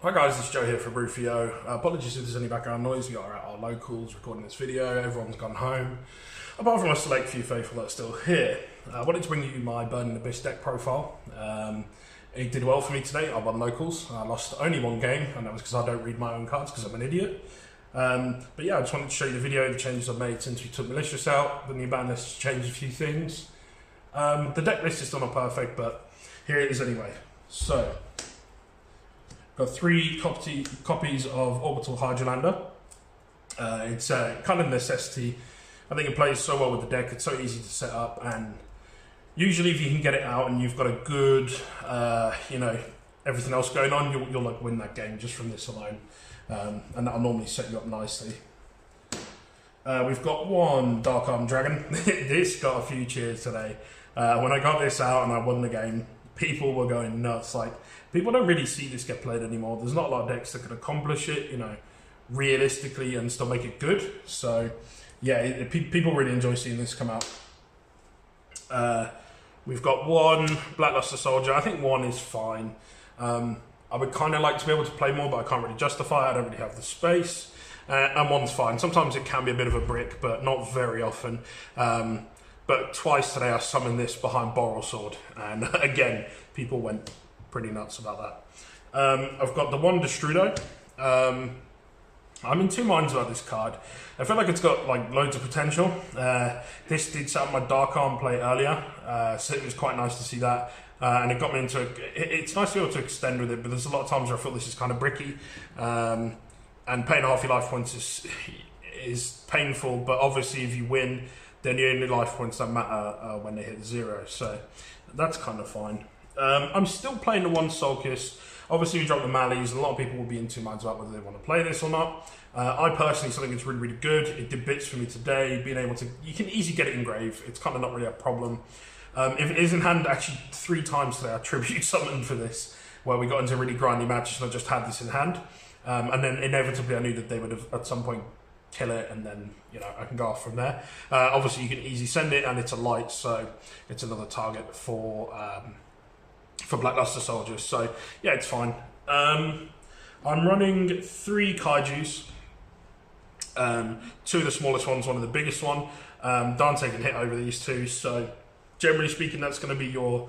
Hi guys, it's Joe here from Rufio. Apologies if there's any background noise. We are at our locals recording this video. Everyone's gone home, apart from a select few faithful that are still here. I wanted to bring you my Burning Abyss deck profile. It did well for me today. I won locals. I lost only one game, and that was because I don't read my own cards because I'm an idiot. But yeah, I just wanted to show you the video, the changes I've made since we took Malicious out. The new ban list has changed a few things. The deck list is still not perfect, but here it is anyway. So, got 3 copies of Orbital Hydrolander. It's kind of a necessity. I think it plays so well with the deck. It's so easy to set up, and usually if you can get it out and you've got a good, everything else going on, you'll like win that game just from this alone, and that'll normally set you up nicely. We've got one Dark Arm Dragon. This got a few cheers today. When I got this out and I won the game, people were going nuts. Like, people don't really see this get played anymore. There's not a lot of decks that can accomplish it, realistically and still make it good. So, yeah, people really enjoy seeing this come out. We've got one Blackluster Soldier. I think one is fine. I would kind of like to be able to play more, but I can't really justify it. I don't really have the space. And one's fine. Sometimes it can be a bit of a brick, but not very often. But twice today I summoned this behind Boral Sword, and again, people went pretty nuts about that. I've got the one Destrudo. I'm in two minds about this card. I feel like it's got like loads of potential. This did set up my Dark Arm play earlier, so it was quite nice to see that. And it got me into it's nice to be able to extend with it, but there's a lot of times where I feel this is kind of bricky. And paying half your life points is painful, but obviously if you win, then your only life points don't matter when they hit 0, so that's kind of fine. I'm still playing the one Sulcus. Obviously we dropped the Malleys, and a lot of people will be in two minds about whether they want to play this or not. I personally think it's really, really good. It did bits for me today, being able to, you can easily get it in grave. It's kind of not really a problem. If it is in hand, actually 3 times today I tribute summoned for this, where we got into really grindy matches and I just had this in hand. And then inevitably I knew that they would have at some point kill it, and then I can go off from there. Obviously you can easily send it, and it's a light, so it's another target for Blackluster Soldiers. So yeah, it's fine. I'm running 3 Kaijus. 2 of the smallest ones, one of the biggest one. Dante can hit over these 2, so generally speaking that's going to be your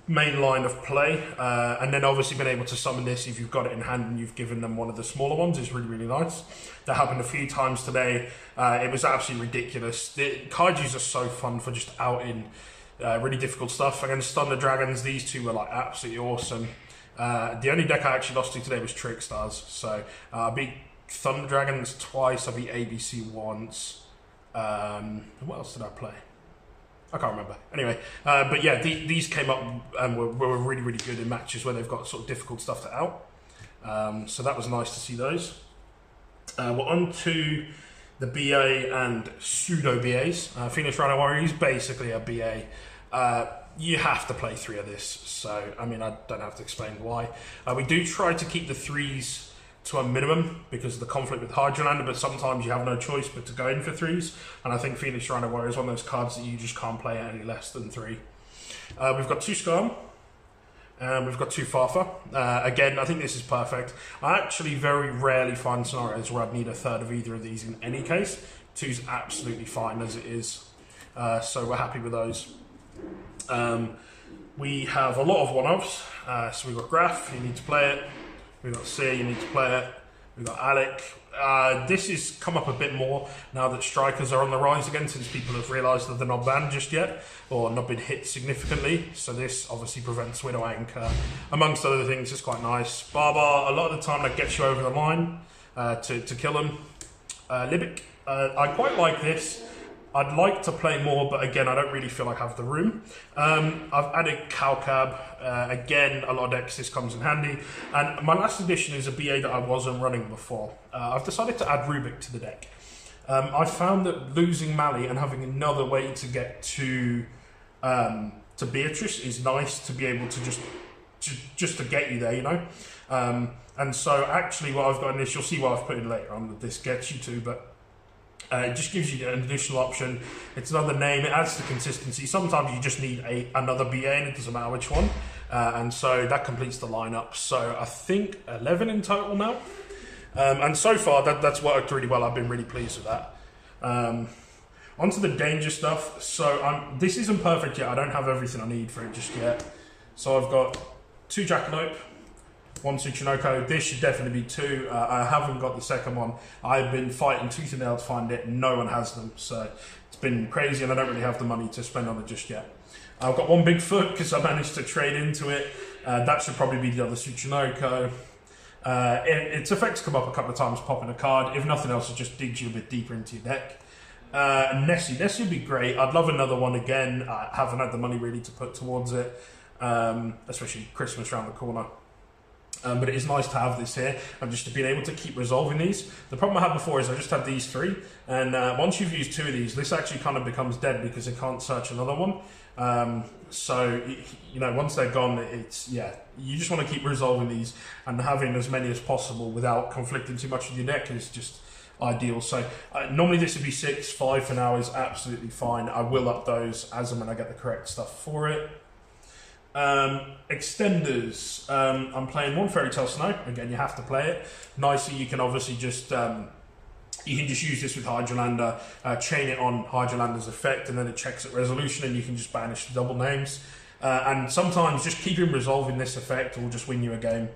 main line of play, and then obviously being able to summon this if you've got it in hand and you've given them one of the smaller ones is really, really nice. That happened a few times today. It was absolutely ridiculous. The Kaijus are so fun for just out in really difficult stuff. Against Thunder Dragons, these 2 were like absolutely awesome. The only deck I actually lost to today was Trickstars, so I beat Thunder Dragons twice, I beat ABC once. What else did I play? I can't remember. Anyway, but yeah, these came up and were really, really good in matches where they've got sort of difficult stuff to out. So that was nice to see those. We're on to the BA and pseudo BAs. Phoenix Rhino Warrior is basically a BA. You have to play 3 of this, so I mean I don't have to explain why. We do try to keep the 3s to a minimum because of the conflict with Hydrolander, but sometimes you have no choice but to go in for 3s, and I think Phoenix Rhino Warrior is one of those cards that you just can't play at any less than 3. We've got 2 Skarm, and we've got 2 Farfa. Again, I think this is perfect. I actually very rarely find scenarios where I'd need a third of either of these in any case. 2's absolutely fine as it is, so we're happy with those. We have a lot of one-offs, so we've got Graf, you need to play it. We've got C, you need to play it. We've got Alec. This has come up a bit more now that strikers are on the rise again, since people have realised that they're not banned just yet, or not been hit significantly. So this obviously prevents Widow Anchor, amongst other things. It's quite nice. Barbar, a lot of the time that gets you over the line to kill them. Libic, I quite like this. I'd like to play more, but again, I don't really feel like I have the room. I've added Calcab. Again, a lot of decks this comes in handy. And my last edition is a BA that I wasn't running before. I've decided to add Rubik to the deck. I found that losing Mali and having another way to get to Beatrice is nice to be able to just to get you there, And so actually what I've got in this, you'll see what I've put in later on that this gets you to, but It just gives you an additional option. It's another name. It adds to consistency. Sometimes you just need another BA, and it doesn't matter which one. And so that completes the lineup. So I think 11 in total now. And so far, that's worked really well. I've been really pleased with that. Onto the danger stuff. So this isn't perfect yet. I don't have everything I need for it just yet. So I've got 2 Jackalope, 1 Tsuchinoko. This should definitely be 2. I haven't got the second one. I've been fighting tooth and nail to find it. No one has them. So it's been crazy, and I don't really have the money to spend on it just yet. I've got 1 Bigfoot because I managed to trade into it. That should probably be the other Tsuchinoko. Its effects come up a couple of times popping a card. If nothing else, it just digs you a bit deeper into your deck. Nessie would be great. I'd love another one again. I haven't had the money really to put towards it, especially Christmas around the corner. But it is nice to have this here and just to be able to keep resolving these. The problem I had before is I just had these 3, and once you've used 2 of these, this actually kind of becomes dead because it can't search another one. So, you know, once they're gone, you just want to keep resolving these, and having as many as possible without conflicting too much with your deck is just ideal. So normally this would be 6, 5 for now is absolutely fine. I will up those as and when I get the correct stuff for it. Extenders. I'm playing 1 Fairy Tale Snow. Again, you have to play it. Nicely, you can obviously just you can just use this with Hydralander, chain it on Hydralander's effect, and then it checks at resolution, and you can just banish the double names. And sometimes just keeping resolving this effect will just win you a game.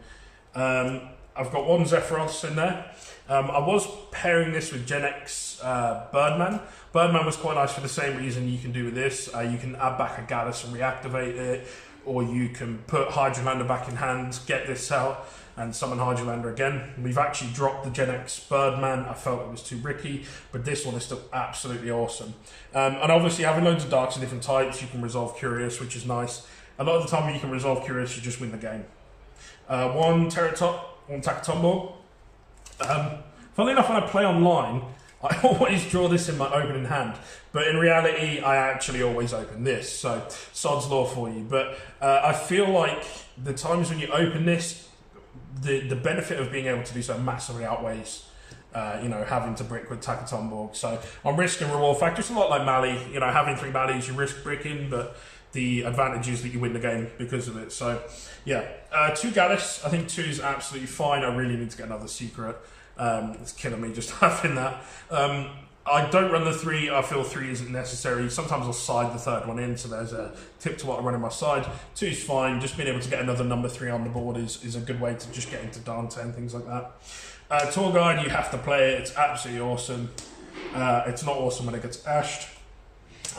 I've got 1 Zephyros in there. I was pairing this with Gen X Birdman. Birdman was quite nice for the same reason you can do with this. You can add back a Gallus and reactivate it, or you can put Hydralander back in hand, get this out, and summon Hydralander again. We've actually dropped the Gen X Birdman. I felt it was too bricky, but this one is still absolutely awesome. And obviously having loads of darks of different types, you can resolve Curious, which is nice. A lot of the time when you can resolve Curious, you just win the game. 1 Terratop, 1 Takatombo. Funnily enough, when I play online, I always draw this in my opening hand, but in reality, I actually always open this, so sod's law for you. But I feel like the times when you open this, the benefit of being able to do so massively outweighs having to brick with Takatomborg. So I'm risk and reward factor. It's a lot like Mali. You know, having 3 Malis, you risk bricking, but the advantage is that you win the game because of it. So yeah, 2 Gallus. I think 2 is absolutely fine. I really need to get another secret. It's killing me just having that. I don't run the 3. I feel 3 isn't necessary. Sometimes I'll side the 3rd one in, so there's a tip to what I run in my side. 2 is fine. Just being able to get another number 3 on the board is a good way to just get into Dante and things like that. Tour Guide, you have to play it. It's absolutely awesome. It's not awesome when it gets ashed.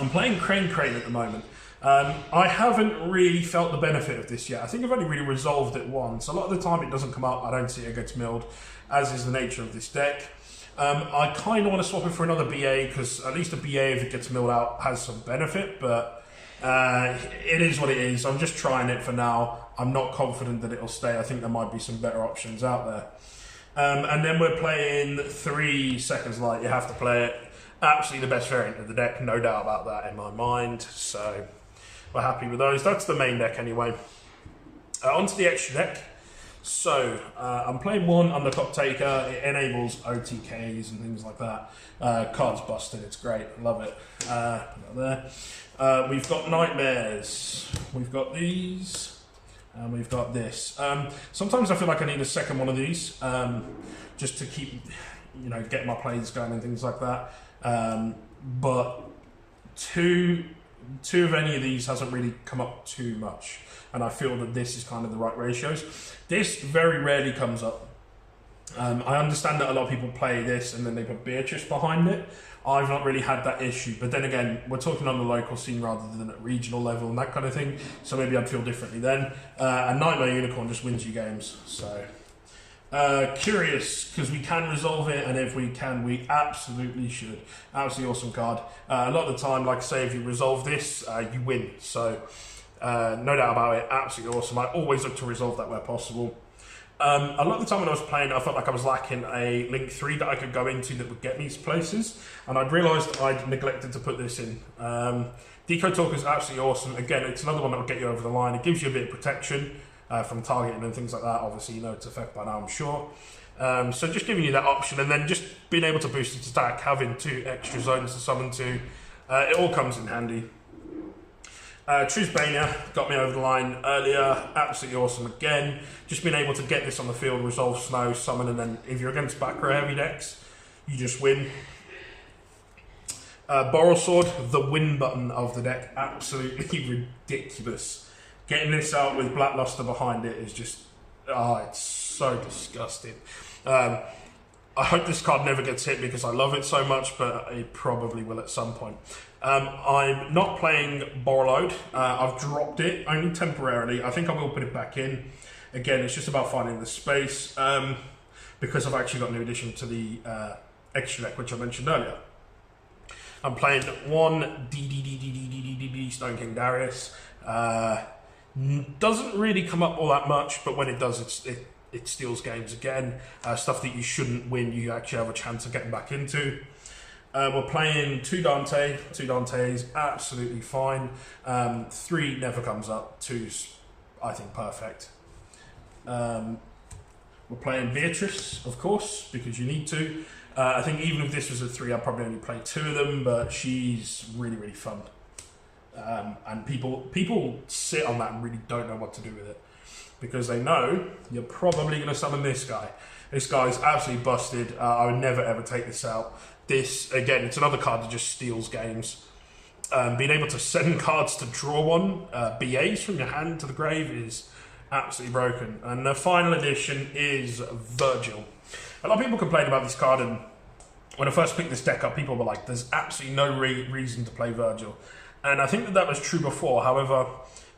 I'm playing Crane at the moment. I haven't really felt the benefit of this yet. I think I've only really resolved it once. A lot of the time it doesn't come up. I don't see it gets milled, as is the nature of this deck. I kind of want to swap it for another BA, because at least a BA, if it gets milled out, has some benefit, but it is what it is. I'm just trying it for now. I'm not confident that it'll stay. I think there might be some better options out there. And then we're playing 3 Seconds Light. You have to play it. Absolutely the best variant of the deck, no doubt about that in my mind. So we're happy with those. That's the main deck anyway. Onto the extra deck. So, I'm playing 1 Underclock Taker. It enables OTKs and things like that. Card's busted, it's great, love it. Put that there. We've got Nightmares. We've got these. And we've got this. Sometimes I feel like I need a second one of these, just to keep, get my plays going and things like that. But two of any of these hasn't really come up too much, and I feel that this is kind of the right ratios. This very rarely comes up. I understand that a lot of people play this and then they put Beatrice behind it. I've not really had that issue, but then again, we're talking on the local scene rather than at regional level and that kind of thing, so maybe I'd feel differently then. And Nightmare Unicorn just wins you games, so... Curious, because we can resolve it, and if we can, we absolutely should. Absolutely awesome card. A lot of the time, like I say, if you resolve this, you win, so no doubt about it, absolutely awesome. I always look to resolve that where possible. A lot of the time when I was playing, I felt like I was lacking a Link 3 that I could go into that would get me to places, and I'd realised I'd neglected to put this in. Deco Talk is absolutely awesome. Again, it's another one that will get you over the line. It gives you a bit of protection from targeting and things like that. Obviously, you know its effect by now, I'm sure. So just giving you that option, and then just being able to boost its attack, having 2 extra zones to summon to, it all comes in handy. Truzbania got me over the line earlier, absolutely awesome again. Just being able to get this on the field, resolve snow, summon, and then if you're against back row heavy decks, you just win. Boral Sword, the win button of the deck, absolutely ridiculous. Getting this out with Blackluster behind it is just, it's so disgusting. I hope this card never gets hit because I love it so much, but it probably will at some point. I'm not playing Borreload. I've dropped it, only temporarily. I think I will put it back in. Again, it's just about finding the space, because I've actually got a new addition to the extra deck, which I mentioned earlier. I'm playing 1 DDDDDDDD Stone King Darius. Doesn't really come up all that much, but when it does, it steals games again. Stuff that you shouldn't win, you actually have a chance of getting back into. We're playing 2 Dante. 2 Dante's absolutely fine. 3 never comes up. 2's, I think, perfect. We're playing Beatrice, of course, because you need to. I think even if this was a 3, I'd probably only play 2 of them, but she's really, really fun. And people sit on that and really don't know what to do with it, because they know you're probably going to summon this guy. This guy's absolutely busted. I would never ever take this out. This, again, it's another card that just steals games. Being able to send cards to draw one, BAs from your hand to the grave, is absolutely broken. And the final edition is Virgil. A lot of people complain about this card, and when I first picked this deck up, people were like, there's absolutely no reason to play Virgil. And I think that was true before. However,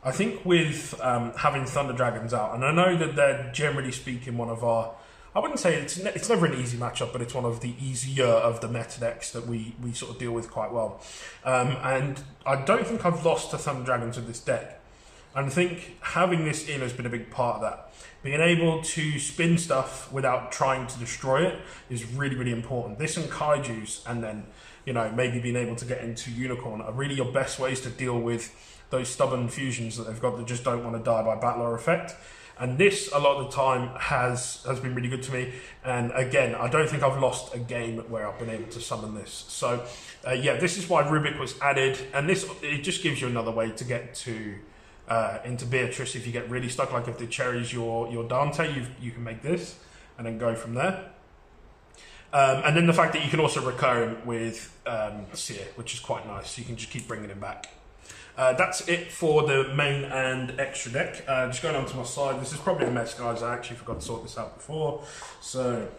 I think with having Thunder Dragons out, and I know that they're generally speaking one of our, I wouldn't say it's never an easy matchup, but it's one of the easier of the meta decks that we sort of deal with quite well. And I don't think I've lost to Thunder Dragons with this deck. And I think having this in has been a big part of that. Being able to spin stuff without trying to destroy it is really, really important. This and Kaiju's, and then, you know, maybe being able to get into Unicorn are really your best ways to deal with those stubborn fusions that they've got that just don't want to die by battle or effect. And this, a lot of the time, has been really good to me. And again, I don't think I've lost a game where I've been able to summon this. So, yeah, this is why Rubik was added. And this, it just gives you another way to get to into Beatrice if you get really stuck. Like if the cherry's your Dante, you can make this and then go from there. And then the fact that you can also recur him with Seer, which is quite nice. So you can just keep bringing him back. That's it for the main and extra deck. Just going on to my side, this is probably a mess, guys. I actually forgot to sort this out before, so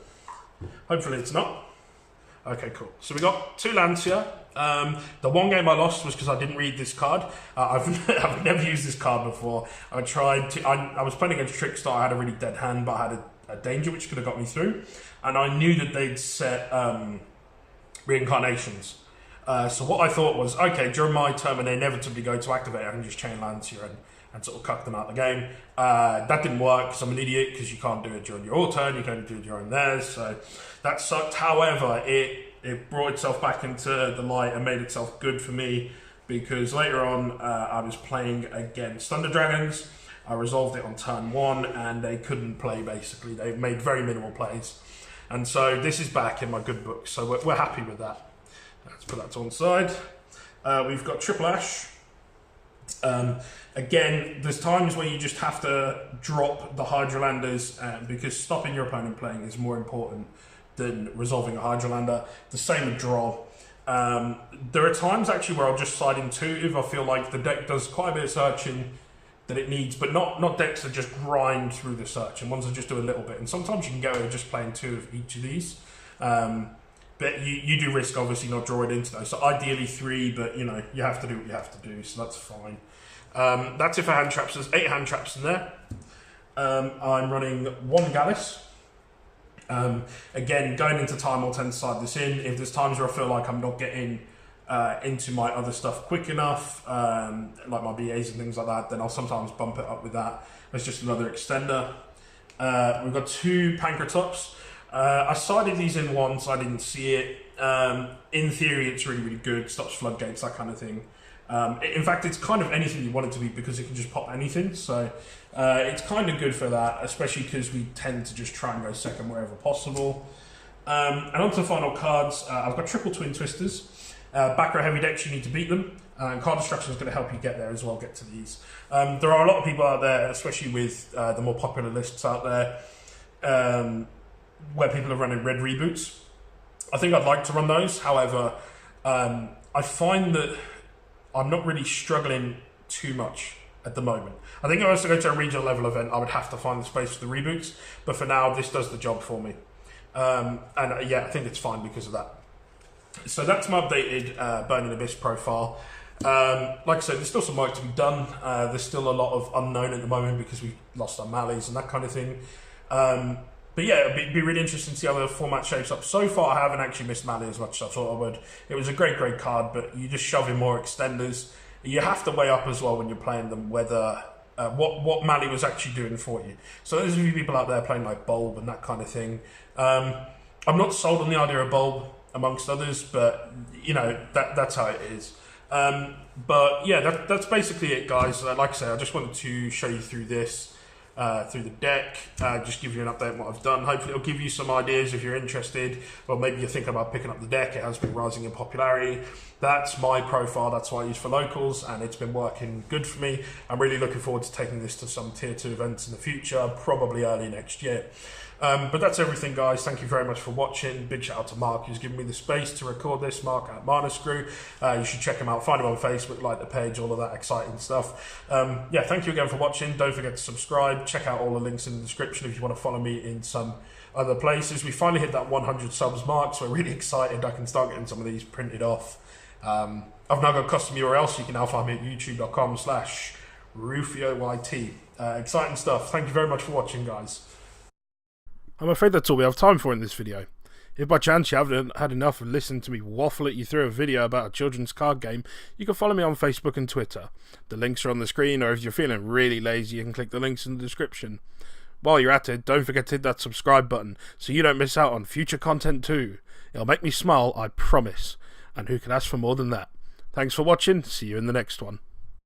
hopefully it's not. Okay, cool. So we got 2 lands here. The one game I lost was because I didn't read this card. I've never used this card before. I was playing against Trickstar. I had a really dead hand, but I had a danger which could have got me through. And I knew that they'd set reincarnations. So what I thought was, okay, during my turn when they inevitably go to activate, I can just chain lands here and sort of cuck them out of the game. That didn't work because I'm an idiot, because you can't do it during your turn, you can only do it during theirs, so that sucked. However, it brought itself back into the light and made itself good for me, because later on I was playing against Thunder Dragons. I resolved it on turn 1 and they couldn't play, basically. They made very minimal plays. And so this is back in my good books, so we're happy with that. Let's put that to one side. We've got Triple Ash. Again, there's times where you just have to drop the Hydralanders because stopping your opponent playing is more important than resolving a Hydralander. The same with draw. There are times actually where I'll just side in 2 if I feel like the deck does quite a bit of searching that it needs, but not decks that just grind through the search, and ones that just do a little bit. And sometimes you can go with just playing 2 of each of these. But you do risk, obviously, not drawing into those. So ideally 3, but, you know, you have to do what you have to do, so that's fine. That's it for hand traps. There's 8 hand traps in there. I'm running 1 Gallus. Again, going into time, I'll tend to side this in. If there's times where I feel like I'm not getting into my other stuff quick enough, like my BAs and things like that, then I'll sometimes bump it up with that. It's just another extender. We've got 2 Pancratops. I sided these in once, I didn't see it. In theory, it's really, really good. Stops floodgates, that kind of thing. In fact, it's kind of anything you want it to be because it can just pop anything. So it's kind of good for that, especially because we tend to just try and go second wherever possible. And on to the final cards. I've got triple twin twisters. Back row heavy decks, you need to beat them. And card destruction is going to help you get there as well, get to these. There are a lot of people out there, especially with the more popular lists out there, where people are running red reboots. I think I'd like to run those. However, I find that I'm not really struggling too much at the moment. I think if I was to go to a regional level event, I would have to find the space for the reboots. But for now, this does the job for me. Yeah, I think it's fine because of that. So that's my updated Burning Abyss profile. Like I said, there's still some work to be done. There's still a lot of unknown at the moment because we've lost our mallees and that kind of thing. But yeah, it'd be really interesting to see how the format shapes up. So far, I haven't actually missed Mally as much as I thought I would. It was a great card, but you just shove in more extenders. You have to weigh up as well when you're playing them whether what Mally was actually doing for you. So there's a few people out there playing like Bulb and that kind of thing. I'm not sold on the idea of Bulb amongst others, but you know that's how it is. But yeah, that's basically it, guys. Like I say, I just wanted to show you through this. Through the deck, just give you an update on what I've done. Hopefully it'll give you some ideas if you're interested, or maybe you're thinking about picking up the deck. It has been rising in popularity. That's my profile, that's what I use for locals, and it's been working good for me. I'm really looking forward to taking this to some tier 2 events in the future, probably early next year. But that's everything, guys. Thank you very much for watching. Big shout out to Mark, who's given me the space to record this. Mark at Manascrew. You should check him out. Find him on Facebook, like the page, all of that exciting stuff. Yeah, thank you again for watching. Don't forget to subscribe. Check out all the links in the description if you want to follow me in some other places. We finally hit that 100 subs mark, so we're really excited. I can start getting some of these printed off. I've now got a custom URL, so you can now find me at youtube.com/RufioYT. Exciting stuff. Thank you very much for watching, guys. I'm afraid that's all we have time for in this video. If by chance you haven't had enough of listening to me waffle at you through a video about a children's card game, you can follow me on Facebook and Twitter. The links are on the screen, or if you're feeling really lazy, you can click the links in the description. While you're at it, don't forget to hit that subscribe button so you don't miss out on future content too. It'll make me smile, I promise. And who can ask for more than that? Thanks for watching, see you in the next one.